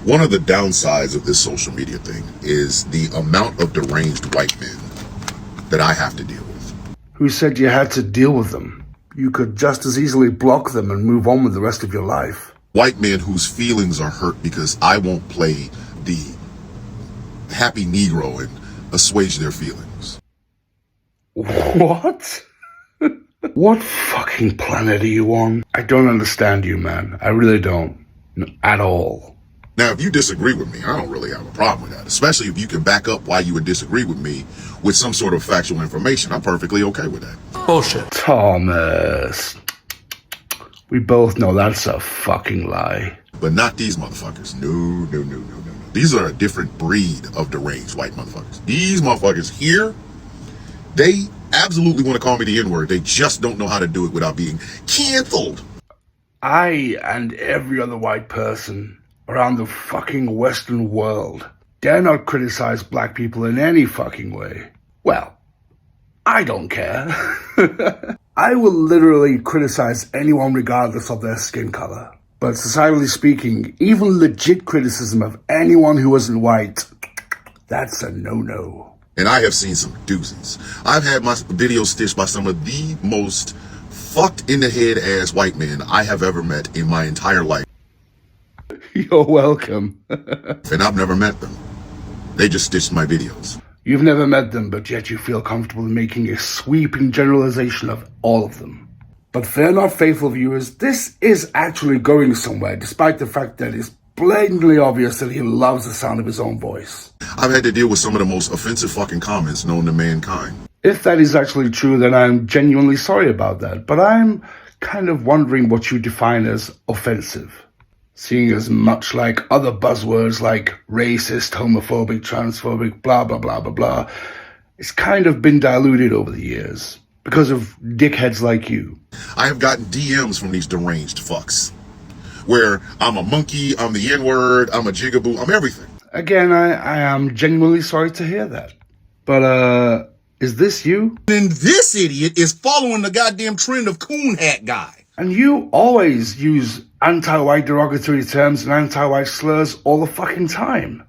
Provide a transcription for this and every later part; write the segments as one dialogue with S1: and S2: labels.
S1: One of the downsides of this social media thing is the amount of deranged white men that I have to deal with.
S2: Who said you had to deal with them? You could just as easily block them and move on with the rest of your life.
S1: White men whose feelings are hurt because I won't play the happy Negro and assuage their feelings.
S2: What? What fucking planet are you on? I don't understand you, man. I really don't. At all.
S1: Now, if you disagree with me, I don't really have a problem with that, especially if you can back up why you would disagree with me with some sort of factual information. I'm perfectly okay with that.
S2: Bullshit. Thomas. We both know that's a fucking lie.
S1: But not these motherfuckers. No. These are a different breed of deranged white motherfuckers. These motherfuckers here, they absolutely want to call me the N-word. They just don't know how to do it without being canceled.
S2: I and every other white person around the fucking Western world dare not criticize black people in any fucking way. Well, I don't care. I will literally criticize anyone regardless of their skin color. But societally speaking, even legit criticism of anyone who isn't white, that's a no-no.
S1: And I have seen some doozies. I've had my videos stitched by some of the most fucked in the head ass white men I have ever met in my entire life.
S2: You're welcome.
S1: And I've never met them. They just stitched my videos.
S2: You've never met them, but yet you feel comfortable in making a sweeping generalization of all of them. But fear not, faithful viewers, this is actually going somewhere, despite the fact that it's blatantly obvious that he loves the sound of his own voice.
S1: I've had to deal with some of the most offensive fucking comments known to mankind.
S2: If that is actually true, then I'm genuinely sorry about that. But I'm kind of wondering what you define as offensive. Seeing as much like other buzzwords like racist, homophobic, transphobic, blah, blah, blah, blah, blah, it's kind of been diluted over the years because of dickheads like you.
S1: I have gotten DMs from these deranged fucks where I'm a monkey, I'm the N-word, I'm a jigaboo, I'm everything.
S2: Again, I am genuinely sorry to hear that. But, is this you?
S3: And this idiot is following the goddamn trend of coon hat guy.
S2: And you always use anti-white derogatory terms and anti-white slurs all the fucking time.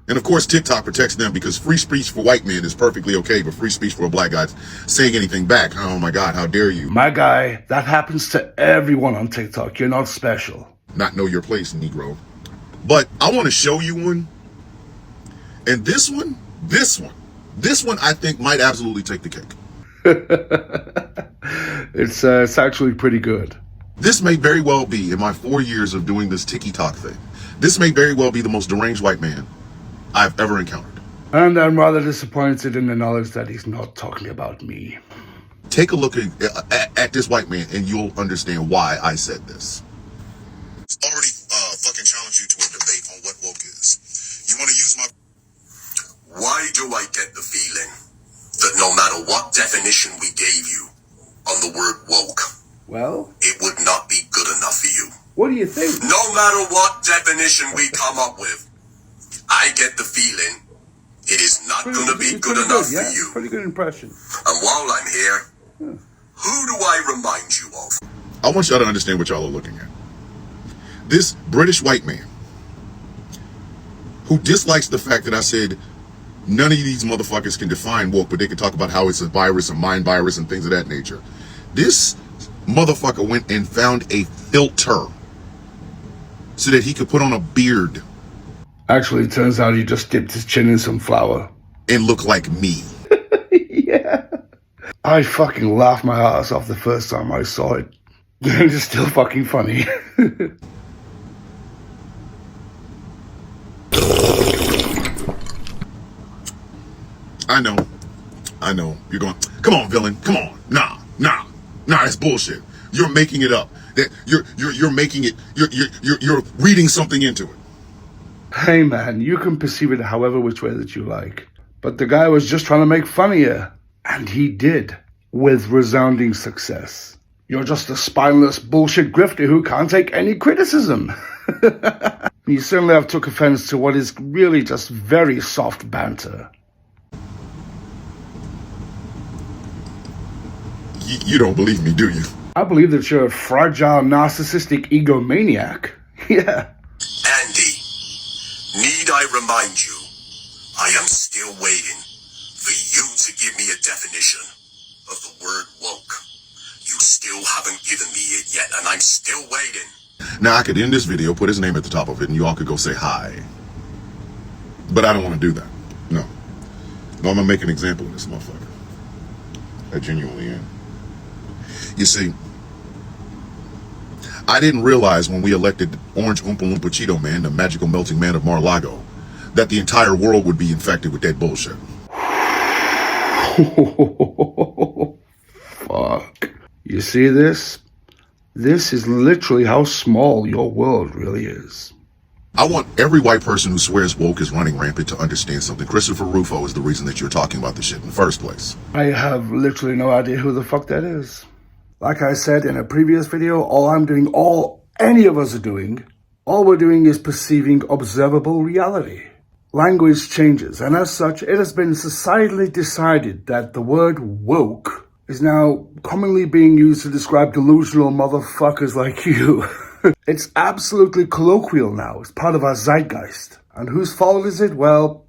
S1: And of course, TikTok protects them because free speech for white men is perfectly okay, but free speech for a black guy saying anything back, oh my God, how dare you?
S2: My guy, that happens to everyone on TikTok. You're not special.
S1: Not know your place, Negro. But I want to show you one. And this one, I think might absolutely take the cake.
S2: It's actually pretty good.
S1: This may very well be, in my 4 years of doing this TikTok thing, this may very well be the most deranged white man I've ever encountered.
S2: And I'm rather disappointed in the knowledge that he's not talking about me.
S1: Take a look at this white man and you'll understand why I said this. Already fucking challenged you to a debate on what woke is. You want to use my...
S4: Why do I get the feeling that no matter what definition we gave you on the word woke,
S2: Well,
S4: it would not be good enough for you?
S2: what do you think?
S4: No matter what definition we come up with, I get the feeling it is not going to be good enough for you.
S2: Pretty good impression.
S4: And while I'm here, who do I remind you of?
S1: I want y'all to understand what y'all are looking at. This British white man who dislikes the fact that I said none of these motherfuckers can define woke, but they can talk about how it's a virus, a mind virus, and things of that nature. This motherfucker went and found a filter so that he could put on a beard
S2: Actually, it turns out he just dipped his chin in some flour.
S1: and look like me.
S2: Yeah. I fucking laughed my ass off the first time I saw it. And it's still fucking funny.
S1: I know. You're going, come on, villain, come on. Nah, it's bullshit. You're making it up. That you're making it. You're reading something into it.
S2: Hey man, you can perceive it however which way that you like. But the guy was just trying to make fun of you. And he did, with resounding success. You're just a spineless bullshit grifter who can't take any criticism. You certainly have took offense to what is really just very soft banter.
S1: You don't believe me, do you?
S2: I believe that you're a fragile, narcissistic egomaniac. Yeah.
S4: Andy, Need I remind you, I am still waiting for you to give me a definition of the word woke. You still haven't given me it yet, and I'm still waiting.
S1: Now, I could end this video, put his name at the top of it, and you all could go say hi. But I don't want to do that. No. No, I'm going to make an example of this motherfucker. I genuinely am. You see, I didn't realize when we elected Orange Oompa Loompa Cheeto Man, the magical melting man of Mar-a-Lago, that the entire world would be infected with that bullshit.
S2: Fuck. You see this? This is literally how small your world really is.
S1: I want every white person who swears woke is running rampant to understand something. Christopher Rufo is the reason that you're talking about this shit in the first place.
S2: I have literally no idea who the fuck that is. Like I said in a previous video, all any of us are doing, all we're doing is perceiving observable reality. Language changes, and as such, it has been societally decided that the word woke is now commonly being used to describe delusional motherfuckers like you. It's absolutely colloquial now. It's part of our zeitgeist. And whose fault is it? Well,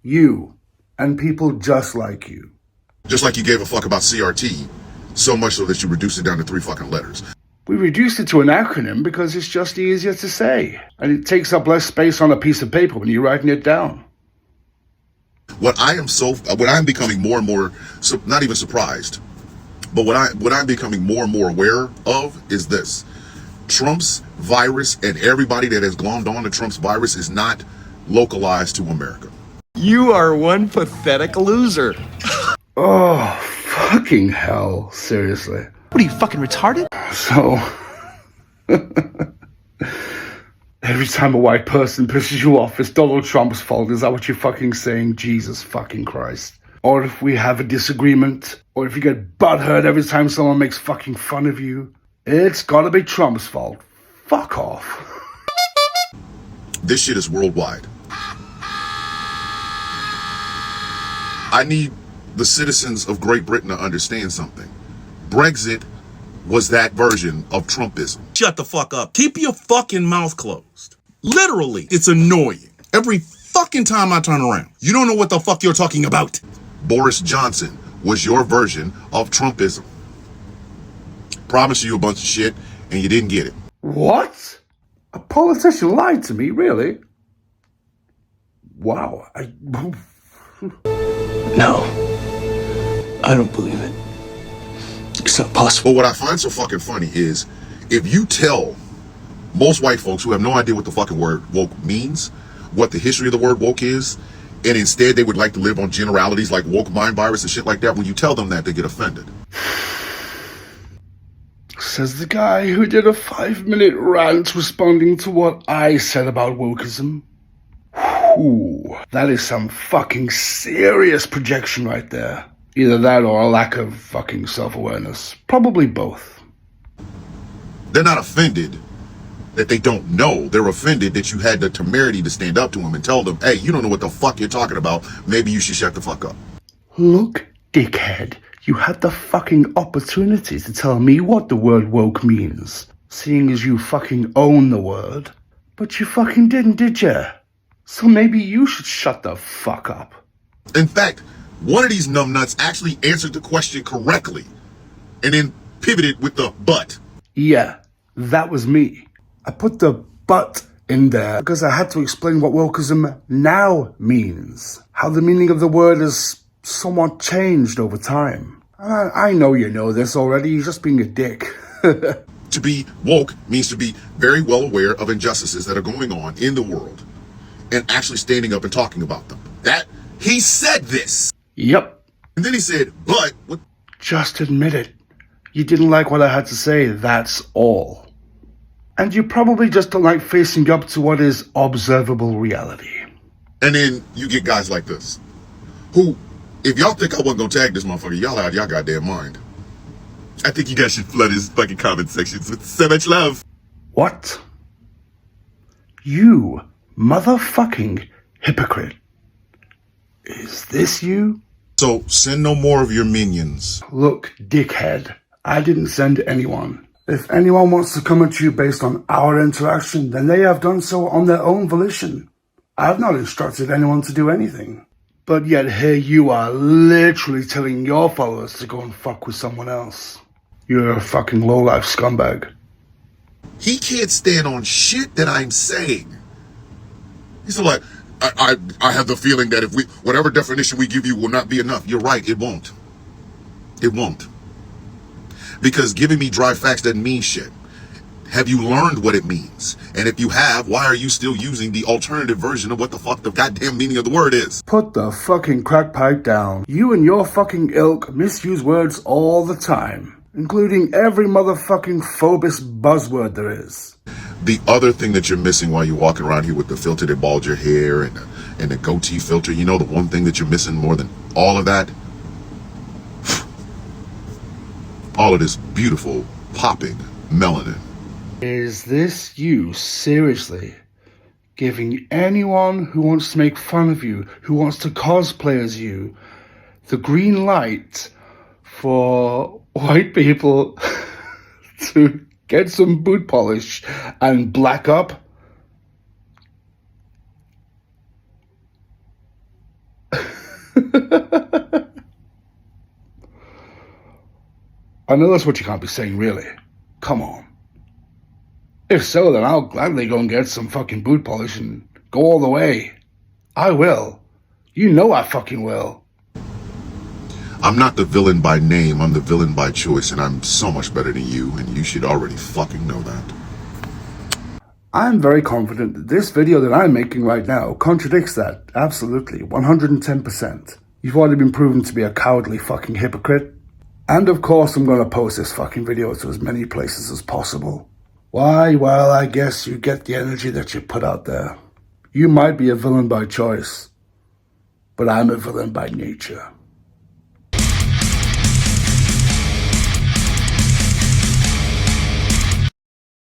S2: you. And people just like you.
S1: Just like you gave a fuck about CRT, so much so that you reduced it down to 3 fucking letters.
S2: We reduced it to an acronym because it's just easier to say. And it takes up less space on a piece of paper when you're writing it down.
S1: What I'm becoming more and more, not even surprised, but what I'm becoming more and more aware of is this. Trump's virus and everybody that has glommed on to Trump's virus is not localized to America.
S5: You are one pathetic loser.
S2: Oh, fucking hell. Seriously.
S5: What are you, fucking retarded?
S2: So, every time a white person pisses you off, it's Donald Trump's fault. Is that what you're fucking saying? Jesus fucking Christ. Or if we have a disagreement, or if you get butthurt every time someone makes fucking fun of you, it's gotta be Trump's fault. Fuck off.
S1: This shit is worldwide. I need the citizens of Great Britain to understand something. Brexit was that version of Trumpism.
S3: Shut the fuck up. Keep your fucking mouth closed. Literally, it's annoying. Every fucking time I turn around, you don't know what the fuck you're talking about.
S1: Boris Johnson was your version of Trumpism. Promised you a bunch of shit, and you didn't get it.
S2: What? A politician lied to me, really? Wow.
S5: No, I don't believe it. It's not possible.
S1: But what I find so fucking funny is, if you tell most white folks who have no idea what the fucking word woke means, what the history of the word woke is, and instead they would like to live on generalities like woke mind virus and shit like that, when you tell them that, they get offended.
S2: Says the guy who did a 5-minute rant responding to what I said about wokeism. Ooh, that is some fucking serious projection right there. Either that or a lack of fucking self-awareness. Probably both.
S1: They're not offended that they don't know. They're offended that you had the temerity to stand up to them and tell them, hey, you don't know what the fuck you're talking about. Maybe you should shut the fuck up.
S2: Look, dickhead. You had the fucking opportunity to tell me what the word woke means, seeing as you fucking own the word. But you fucking didn't, did ya? So maybe you should shut the fuck up.
S1: In fact, one of these numbnuts actually answered the question correctly and then pivoted with the but.
S2: Yeah, that was me. I put the but in there because I had to explain what wokeism now means. How the meaning of the word has somewhat changed over time. I know you know this already, you're just being a dick.
S1: To be woke means to be very well aware of injustices that are going on in the world and actually standing up and talking about them. He said this.
S2: Yep.
S1: And then he said, but what?
S2: Just admit it. You didn't like what I had to say, that's all. And you probably just don't like facing up to what is observable reality.
S1: And then you get guys like this, who, if y'all think I wasn't gonna tag this motherfucker, y'all out of y'all goddamn mind. I think you guys should flood his fucking comment sections with so much love.
S2: What? You motherfucking hypocrite. Is this you?
S3: So send no more of your minions.
S2: Look, dickhead, I didn't send anyone. If anyone wants to come at you based on our interaction, then they have done so on their own volition. I've not instructed anyone to do anything. But yet here you are literally telling your followers to go and fuck with someone else. You're a fucking low-life scumbag.
S1: He can't stand on shit that I'm saying. He's like, I have the feeling that if whatever definition we give you will not be enough. You're right, it won't. It won't. Because giving me dry facts doesn't mean shit. Have you learned what it means? And if you have, why are you still using the alternative version of what the fuck the goddamn meaning of the word is?
S2: Put the fucking crack pipe down. You and your fucking ilk misuse words all the time, including every motherfucking phobos buzzword there is.
S1: The other thing that you're missing while you're walking around here with the filter that bald your hair and the goatee filter, you know the one thing that you're missing more than all of that? All of this beautiful, popping melanin.
S2: Is this you seriously giving anyone who wants to make fun of you, who wants to cosplay as you, the green light for white people to get some boot polish and black up? I know that's what you can't be saying, really. Come on. If so, then I'll gladly go and get some fucking boot polish and go all the way. I will. You know I fucking will.
S1: I'm not the villain by name, I'm the villain by choice, and I'm so much better than you, and you should already fucking know that.
S2: I'm very confident that this video that I'm making right now contradicts that. Absolutely. 110%. You've already been proven to be a cowardly fucking hypocrite. And of course I'm going to post this fucking video to as many places as possible. Why? Well, I guess you get the energy that you put out there. You might be a villain by choice, but I'm a villain by nature.